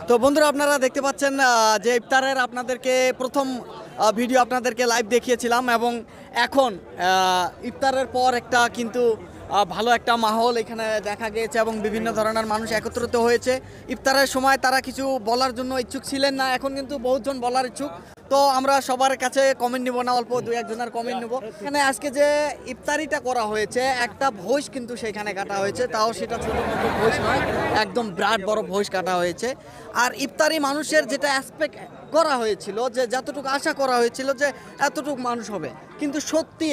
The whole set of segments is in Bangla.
তো বন্ধুরা আপনারা দেখতে পাচ্ছেন যে ইফতারের আপনাদেরকে প্রথম ভিডিও আপনাদেরকে লাইভ দেখিয়েছিলাম এবং এখন ইফতারের পর একটা কিন্তু ভালো একটা মাহল এখানে দেখা গিয়েছে এবং বিভিন্ন ধরনের মানুষ একত্রিত হয়েছে। ইফতারের সময় তারা কিছু বলার জন্য ইচ্ছুক ছিলেন না, এখন কিন্তু বহুজন বলার ইচ্ছুক। তো আমরা সবার কাছে কমেন্ট নিব না, অল্প দুই একজনের কমেন্ট নেব। এখানে আজকে যে ইফতারিটা করা হয়েছে একটা ভোজ কিন্তু সেখানে কাটা হয়েছে, তাও সেটা ছোটো মোটো ভোজ নয়, একদম বিরাট বড় ভোজ কাটা হয়েছে। আর ইফতারি মানুষের যেটা অ্যাসপেক্ট করা হয়েছিল, যে যতটুকু আশা করা হয়েছিল যে এতটুকু মানুষ হবে, কিন্তু সত্যি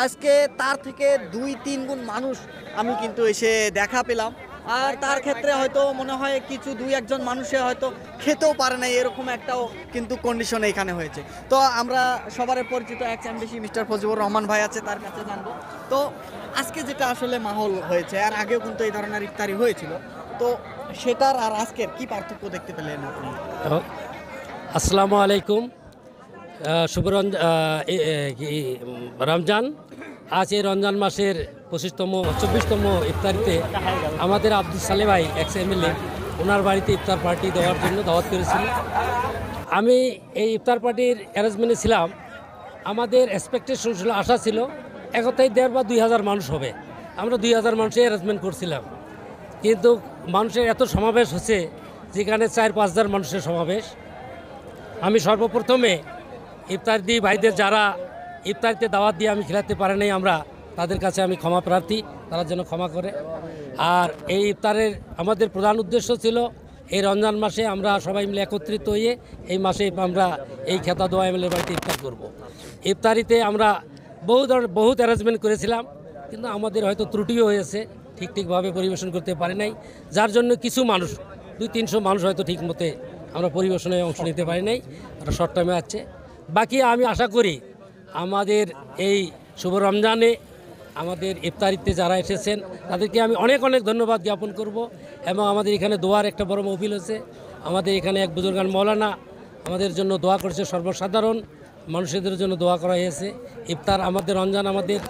আজকে তার থেকে 2-3 গুণ মানুষ আমি কিন্তু এসে দেখা পেলাম। আর তার ক্ষেত্রে হয়তো মনে হয় কিছু 2-1 মানুষে হয়তো খেতেও পারে না, এরকম একটাও কিন্তু কন্ডিশন এখানে হয়েছে। তো আমরা সবার পরিচিত এক বেশি মিস্টার ফজিবুর রহমান ভাই আছে, তার কাছে জানবো। তো আজকে যেটা আসলে মাহল হয়েছে, আর আগেও কিন্তু এই ধরনের ইফতারি হয়েছিল, তো সেটার আর আজকের কি পার্থক্য দেখতে পেলেন আপনি? আসসালামু আলাইকুম, শুভ রমজান। আজ এই রমজান মাসের 24তম ইফতারিতে আমাদের আব্দুল সালে ভাই এক্স এমএলএ ওনার বাড়িতে ইফতার পার্টি দেওয়ার জন্য দাওয়াত করেছিল। আমি এই ইফতার পার্টির অ্যারেঞ্জমেন্টে ছিলাম। আমাদের এক্সপেকটেশন ছিল, আশা ছিল 1,500 বা 2,000 মানুষ হবে। আমরা 2,000 মানুষের অ্যারেঞ্জমেন্ট করছিলাম, কিন্তু মানুষের এত সমাবেশ হচ্ছে যেখানে 4-5 হাজার মানুষের সমাবেশ। আমি সর্বপ্রথমে ইফতার দিই ভাইদের, যারা ইফতারিতে দাওয়াত দিয়ে আমি খেলাতে পারি নাই, আমরা তাদের কাছে আমি ক্ষমা প্রার্থী, তারা যেন ক্ষমা করে। আর এই ইফতারের আমাদের প্রধান উদ্দেশ্য ছিল এই রমজান মাসে আমরা সবাই মিলে একত্রিত হয়ে এই মাসে আমরা এই খেতা দোয়া এমএলএ বাড়িতে ইফতার করব। ইফতারিতে আমরা বহুত অ্যারেঞ্জমেন্ট করেছিলাম, কিন্তু আমাদের হয়তো ত্রুটিও হয়েছে, ঠিকভাবে পরিবেশন করতে পারি নাই, যার জন্য কিছু মানুষ 200-300 মানুষ হয়তো ঠিক মতে আমরা পরিবেশনে অংশ নিতে পারি নাই, একটা শর্ট টাইমে আছে। বাকি আমি আশা করি আমাদের এই শুভ রমজানে আমাদের ইফতারিতে যারা এসেছেন তাদেরকে আমি অনেক অনেক ধন্যবাদ জ্ঞাপন করব। এবং আমাদের এখানে দোয়ার একটা বড় মহফিল হয়েছে, আমাদের এখানে এক বুজুর্গান মৌলানা আমাদের জন্য দোয়া করেছে, সর্বসাধারণ মানুষদের জন্য দোয়া করা হয়েছে। ইফতার আমাদের রমজান আমাদের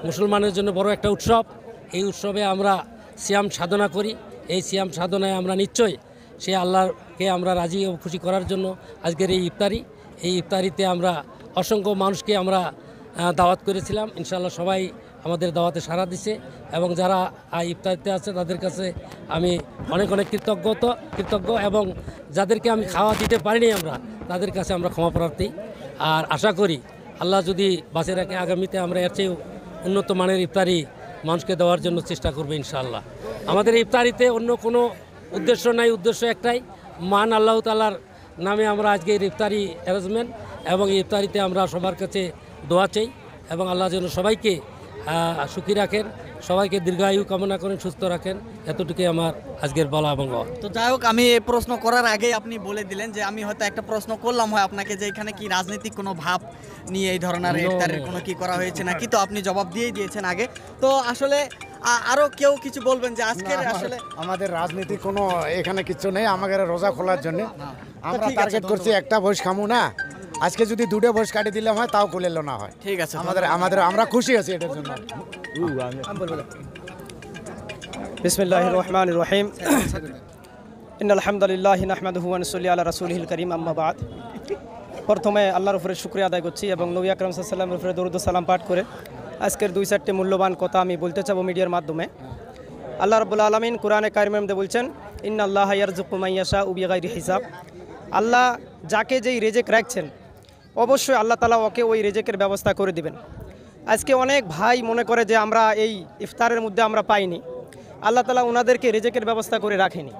মুসলমানের জন্য বড় একটা উৎসব। এই উৎসবে আমরা সিয়াম সাধনা করি, এই সিয়াম সাধনায় আমরা নিশ্চয়ই সে আল্লাহকে আমরা রাজি ও খুশি করার জন্য আজকের এই ইফতারিতে আমরা অসংখ্য মানুষকে আমরা দাওয়াত করেছিলাম। ইনশাআল্লাহ সবাই আমাদের দাওয়াতে সাড়া দিছে এবং যারা ইফতারিতে আছে তাদের কাছে আমি অনেক অনেক কৃতজ্ঞ এবং যাদেরকে আমি খাওয়া দিতে পারিনি আমরা তাদের কাছে আমরা ক্ষমা প্রার্থী। আর আশা করি আল্লাহ যদি বাঁচে রাখে আগামীতে আমরা এর চেয়েও উন্নত মানের ইফতারি মানুষকে দেওয়ার জন্য চেষ্টা করবো ইনশাআল্লাহ। আমাদের ইফতারিতে অন্য কোনো উদ্দেশ্য নাই, উদ্দেশ্য একটাই, মান আল্লাহ তাআলার নামে আমরা আজকে ইফতারি অ্যারেঞ্জমেন্ট এবং ইফতারিতে আমরা সবার কাছে দোয়া চাই এবং আল্লাহ যেন সবাইকে সুখী রাখেন, সবাইকে দীর্ঘায়ু কামনা করেন, সুস্থ রাখেন, এতটুকুই আমার আজকের বলা এবং তো যাই হোক, আমি এই প্রশ্ন করার আগেই আপনি বলে দিলেন যে আমি হয়তো একটা প্রশ্ন করলাম হয় আপনাকে যে এখানে কি রাজনৈতিক কোনো ভাব নিয়ে এই ধরনের ইফতারের কোনো কি করা হয়েছে নাকি, তো আপনি জবাব দিয়েই দিয়েছেন আগে। তো আসলে আরো কেউ কিছু বলবেন যে আজকের আসলে আমাদের রাজনীতি কোনো এখানে কিছু নেই, আমাদের রোজা খোলার জন্য আমরা টার্গেট করছি একটা ভোজ খামু না, আজকে যদি 2টা ভোজ কাটি দিলাম হয় তাও কুলেলো না হয়। ঠিক আছে, আমাদের আমরা খুশি আছি এটার জন্য। বিসমিল্লাহির রহমানির রহিম, ইন্নাল হামদুলিল্লাহি নাহমাদুহু ওয়া নুসাল্লি আলা রাসূলিহিল কারীম, আম্মা বাদ। প্রথমে আল্লাহর উপরে শুকরিয়া আদায় করছি এবং নবী আকরাম সাল্লাল্লাহু আলাইহি ওয়াসাল্লামের উপরে দরুদ ও সালাম পাঠ করে আজকের 2-4টি মূল্যবান কথা আমি বলতে চাবো মিডিয়ার মাধ্যমে। আল্লাহ রাব্বুল আলামিন কোরআনে কারিমের মধ্যে বলছেন, ইন্নাল্লাহা ইয়ারযুকু মান ইয়াশাউ বিগাইরি হিসাব। আল্লাহ যাকে যেই রিজিক রাখছেন অবশ্যই আল্লাহ তাআলা ওকে ওই রিজিকের ব্যবস্থা করে দিবেন। আজকে অনেক ভাই মনে করে যে আমরা এই ইফতারের মধ্যে আমরা পাইনি, আল্লাহ তাআলা ওনাদেরকে রিজিকের ব্যবস্থা করে রাখেনি।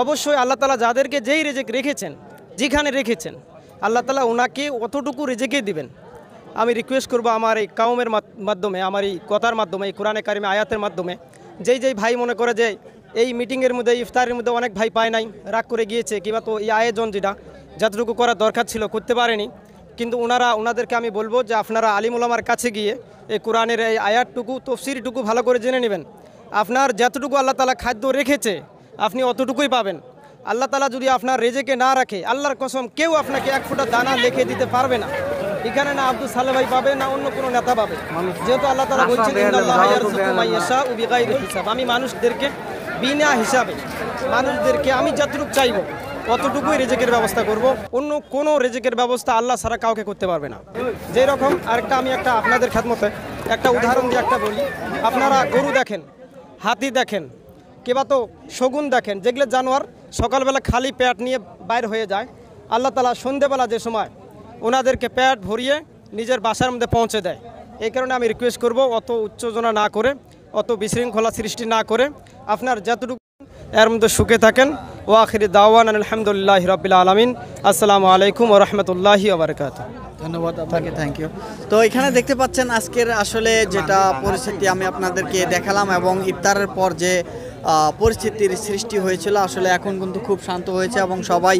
অবশ্যই আল্লাহ তাআলা যাদেরকে যেই রিজিক রেখেছেন, যেখানে রেখেছেন, আল্লাহ তাআলা ওনাকে অতটুকু রিজিকই দিবেন। আমি রিকোয়েস্ট করব আমার এই কাউমের মাধ্যমে, আমার এই কথার মাধ্যমে, এই কোরআনে কারিমে আয়াতের মাধ্যমে, যেই ভাই মনে করে যে এই মিটিংয়ের মধ্যে ইফতারের মধ্যে অনেক ভাই পায় নাই, রাগ করে গিয়েছে, কিংবা তো এই আয়োজন যতটুকু করার দরকার ছিল করতে পারেনি, কিন্তু ওনাদেরকে আমি বলবো যে আপনারা আলিম উলামার কাছে গিয়ে এই কোরআনের এই আয়াতটুকু তফসিরটুকু ভালো করে জেনে নেবেন। আপনার যতটুকু আল্লাহ তাআলা খাদ্য রেখেছে আপনি অতটুকুই পাবেন। আল্লাহ তাআলা যদি আপনার রেজেকে না রাখে, আল্লাহর কসম কেউ আপনাকে 1 ফোঁটা দানা লিখে দিতে পারবে না। এখানে না আব্দুল সালে ভাই পাবে, না অন্য কোনো নেতা পাবে, যেহেতু আল্লাহ তাআলা বলছেন ইন্নাল্লাহা ইয়ারযুকু মান ইয়াশাউ বিগাইরি হিসাব। আমি মানুষদেরকে বিনা হিসাবে মানুষদেরকে আমি যতটুকু চাইবো অতটুকুই রেজেকের ব্যবস্থা করব। অন্য কোনো রেজেকের ব্যবস্থা আল্লাহ ছাড়া কাউকে করতে পারবে না। যেরকম আরেকটা আমি একটা আপনাদের খেদমতে একটা উদাহরণ দিয়ে একটা বলি। আপনারা গরু দেখেন, হাতি দেখেন, কেবা তো শগুন দেখেন, যেগুলো জানোয়ার সকালবেলা খালি পেট নিয়ে বাইর হয়ে যায়, আল্লাহ তাআলা সন্ধ্যেবেলা যে সময় ওনাদেরকে পেট ভরিয়ে নিজের বাসার মধ্যে পৌঁছে দেয়। এই কারণে আমি রিকোয়েস্ট করব অত উচ্চজনা না করে, অত বিশৃঙ্খলা সৃষ্টি না করে আপনার যতটুকু এর মধ্যে সুখে থাকেন। ও আখিরি দাওয়ান আলহামদুলিল্লাহি রাব্বিল আলামিন। আসসালামু আলাইকুম ওয়া রাহমাতুল্লাহি ওয়া বারাকাতুহু। ধন্যবাদ আপনাকে, থ্যাংক ইউ। তো এখানে দেখতে পাচ্ছেন আজকের আসলে যেটা পরিস্থিতি আমি আপনাদেরকে দেখালাম এবং ইফতারের পর যে পরিস্থিতির সৃষ্টি হয়েছিল আসলে এখন কিন্তু খুব শান্ত হয়েছে এবং সবাই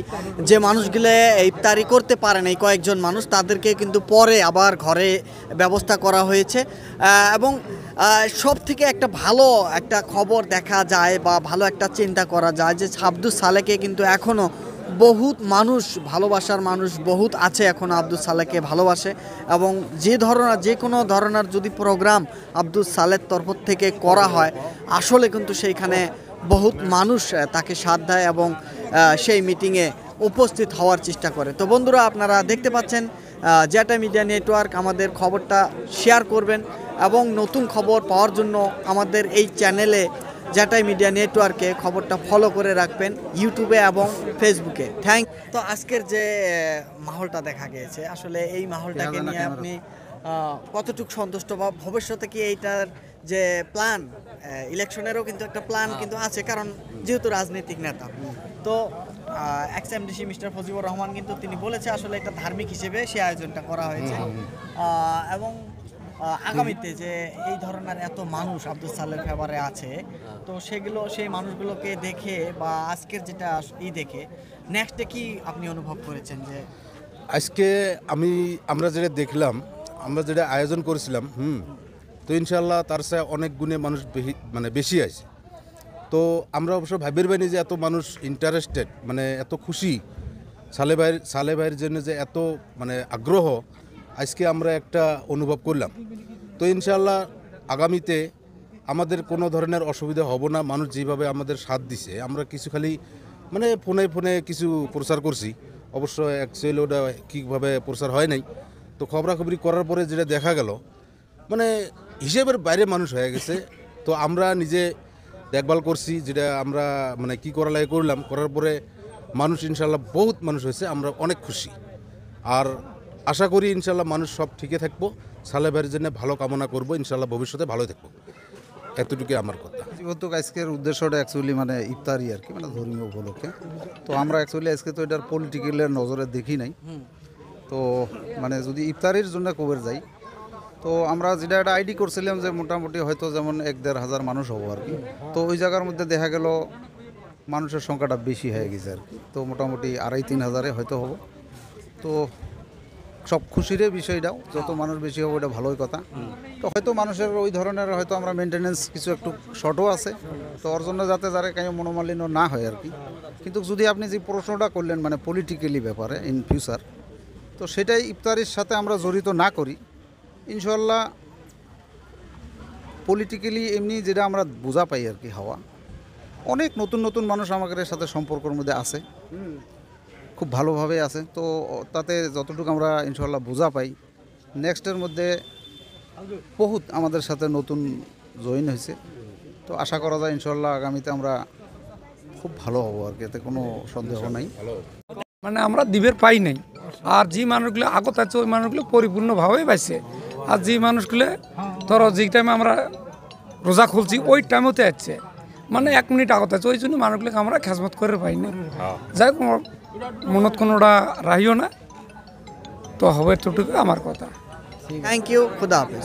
যে মানুষগুলো ইফতারি করতে পারেন এই কয়েকজন মানুষ তাদেরকে কিন্তু পরে আবার ঘরে ব্যবস্থা করা হয়েছে এবং সব থেকে একটা ভালো একটা খবর দেখা যায় বা ভালো একটা চিন্তা করা যায় যে আব্দুস সালেহকে কিন্তু এখনও বহুত মানুষ, ভালোবাসার মানুষ বহুত আছে এখন আব্দুস সালেহকে ভালোবাসে এবং যে কোনো ধরনের যদি প্রোগ্রাম আব্দুস সালেহর তরফ থেকে করা হয় আসলে কিন্তু সেইখানে বহুত মানুষ তাকে সাথ দেয় এবং সেই মিটিংয়ে উপস্থিত হওয়ার চেষ্টা করে। তো বন্ধুরা, আপনারা দেখতে পাচ্ছেন জ্যাটা মিডিয়া নেটওয়ার্ক, আমাদের খবরটা শেয়ার করবেন এবং নতুন খবর পাওয়ার জন্য আমাদের এই চ্যানেলে জ্যাটাই মিডিয়া নেটওয়ার্কে খবরটা ফলো করে রাখবেন ইউটিউবে এবং ফেসবুকে। তো আজকের যে মাহলটা দেখা গিয়েছে আসলে এই মাহলটাকে নিয়ে আপনি কতটুকু সন্তুষ্ট বা ভবিষ্যতে কি এইটার যে প্ল্যান, ইলেকশনেরও কিন্তু একটা প্ল্যান কিন্তু আছে, কারণ যেহেতু রাজনৈতিক নেতা তো এক্স-এমডিসি মিস্টার ফজিবুর রহমান কিন্তু তিনি বলেছে আসলে একটা ধার্মিক হিসেবে সে আয়োজনটা করা হয়েছে এবং আগামীতে যে এই ধরনের এত মানুষ আব্দুস সালেহর ফেভারে আছে তো সেই মানুষগুলোকে দেখে বা আজকের যেটা দেখে নেক্সটে কি আপনি অনুভব করেছেন? যে আজকে আমরা যেটা দেখলাম, আমরা যেটা আয়োজন করেছিলাম তো ইনশাল্লাহ তার সাথে অনেক গুণে মানুষ বেশি আছে। তো আমরা অবশ্য ভাবির বাইনি যে এত মানুষ ইন্টারেস্টেড, এত খুশি সালে ভাইয়ের জন্য যে এত আগ্রহ আজকে আমরা একটা অনুভব করলাম। তো ইনশাল্লাহ আগামীতে আমাদের কোনো ধরনের অসুবিধা হবে না। মানুষ যেভাবে আমাদের সাথ দিছে, আমরা কিছু খালি ফোনে কিছু প্রচার করছি, অবশ্য অ্যাকচুয়ালি ওটা কীভাবে প্রচার হয় নাই। তো খবরাখবরি করার পরে যেটা দেখা গেল হিসেবের বাইরে মানুষ হয়ে গেছে। তো আমরা নিজে দেখভাল করছি, যেটা আমরা কি করা লাগে করলাম, করার পরে মানুষ ইনশাল্লাহ বহুত মানুষ হয়েছে, আমরা অনেক খুশি। আর আশা করি ইনশাল্লাহ মানুষ সব ঠিকই থাকবো, সালেহ ভাইয়ের জন্য ভালো কামনা করবো, ইনশাল্লাহ ভবিষ্যতে ভালো থাকবো, এতটুকুই আমার কথা। যেহেতু আজকের উদ্দেশ্যটা অ্যাকচুয়ালি ইফতারি আর কি, ধর্মীয় উপলক্ষে। তো আমরা অ্যাকচুয়ালি আজকে তো এটার পলিটিক্যালের নজরে দেখি নাই। তো যদি ইফতারির জন্য কবে যাই, তো আমরা যেটা একটা আইডি করছিলাম যে মোটামুটি হয়তো যেমন 1-1.5 হাজার মানুষ হবো আর কি। তো ওই জায়গার মধ্যে দেখা গেল মানুষের সংখ্যাটা বেশি হয়ে গেছে আর কি। তো মোটামুটি 2.5-3 হাজারে হয়তো হবো। তো সব খুশির বিষয়টাও, যত মানুষ বেশি হবে ওটা ভালোই কথা। তো হয়তো মানুষের ওই ধরনের হয়তো আমরা মেনটেন্যান্স কিছু একটু শর্টও আছে, তো ওর জন্য যাতে যারা কারো মনোমালিন্য না হয় আর কি। কিন্তু যদি আপনি যে প্রশ্নটা করলেন পলিটিক্যালি ব্যাপারে ইন ফিউচার, তো সেটাই ইফতারির সাথে আমরা জড়িত না করি ইনশাল্লাহ। পলিটিক্যালি এমনি যেটা আমরা বোঝা পাই আর কি, হওয়া অনেক নতুন নতুন মানুষ আমাদের সাথে সম্পর্কের মধ্যে আছে, খুব ভালোভাবে আছে। তো তাতে যতটুকু আমরা ইনশাল্লাহ বোঝা পাই, নেক্সটের মধ্যে বহুত আমাদের সাথে নতুন জয়েন হয়েছে। তো আশা করা যায় ইনশাল্লাহ আগামীতে আমরা খুব ভালো হবো আর কি, এতে কোনো সন্দেহ নাই। আমরা দিবের পাই নাই, আর যে মানুষগুলো আগত আছে ওই মানুষগুলো পরিপূর্ণভাবে পাইছে। আর যে মানুষগুলো ধরো যে টাইমে আমরা রোজা খুলছি ওই টাইমেতে আসছে, 1 মিনিট আগত আছে, ওই জন্য মানুষগুলোকে আমরা খেজমত করে পাই না। যাই হোক, মনত কোনোটা রাহিও না, তো হবে এতটুকু আমার কথা। থ্যাংক ইউ, খুদা হাফেজ।